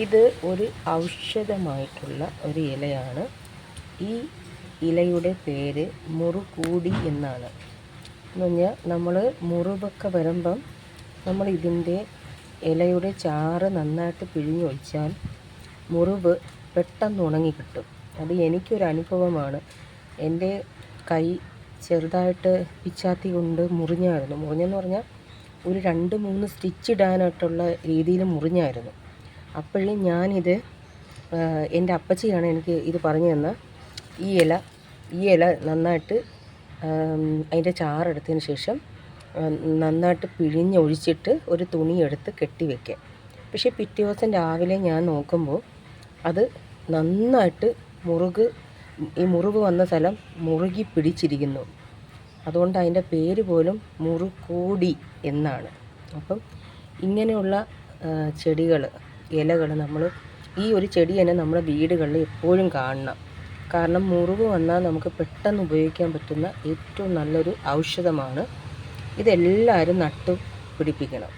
ഇത് ഒരു ഔഷധമായിട്ടുള്ള ഒരു ഇലയാണ്. ഈ ഇലയുടെ പേര് മുറുകൂടി എന്നാണ്. എന്ന് പറഞ്ഞാൽ നമ്മൾ മുറിവൊക്കെ വരുമ്പം നമ്മൾ ഇതിൻ്റെ ഇലയുടെ ചാറ് നന്നായിട്ട് പിഴിഞ്ഞൊഴിച്ചാൽ മുറിവ് പെട്ടെന്ന് ഉണങ്ങി കിട്ടും. അത് എനിക്കൊരു അനുഭവമാണ്. എൻ്റെ കൈ ചെറുതായിട്ട് പിച്ചാത്തി കൊണ്ട് മുറിഞ്ഞായിരുന്നു. മുറിഞ്ഞെന്ന് പറഞ്ഞാൽ ഒരു 2-3 സ്റ്റിച്ച് ഇടാനായിട്ടുള്ള രീതിയിൽ മുറിഞ്ഞായിരുന്നു. അപ്പോഴേ ഞാനിത് എൻ്റെ അപ്പച്ചിയാണ് എനിക്ക് ഇത് പറഞ്ഞു തന്ന ഈ ഇല നന്നായിട്ട് അതിൻ്റെ ചാറെടുത്തതിന് ശേഷം നന്നായിട്ട് പിഴിഞ്ഞൊഴിച്ചിട്ട് ഒരു തുണിയെടുത്ത് കെട്ടി വയ്ക്കുക. പക്ഷേ പിറ്റേ ദിവസം രാവിലെ ഞാൻ നോക്കുമ്പോൾ അത് നന്നായിട്ട് ഈ മുറിവ് വന്ന സ്ഥലം മുറുകി പിടിച്ചിരിക്കുന്നു. അതുകൊണ്ട് അതിൻ്റെ പേര് പോലും മുറുകൂടി എന്നാണ്. അപ്പം ഇങ്ങനെയുള്ള ചെടികൾ, ഇലകൾ ഈ ഒരു ചെടി തന്നെ നമ്മുടെ വീടുകളിൽ എപ്പോഴും കാണണം. കാരണം മുറിവ് വന്നാൽ നമുക്ക് പെട്ടെന്ന് ഉപയോഗിക്കാൻ പറ്റുന്ന ഏറ്റവും നല്ലൊരു ഔഷധമാണ്. ഇതെല്ലാവരും നട്ടു പിടിപ്പിക്കണം.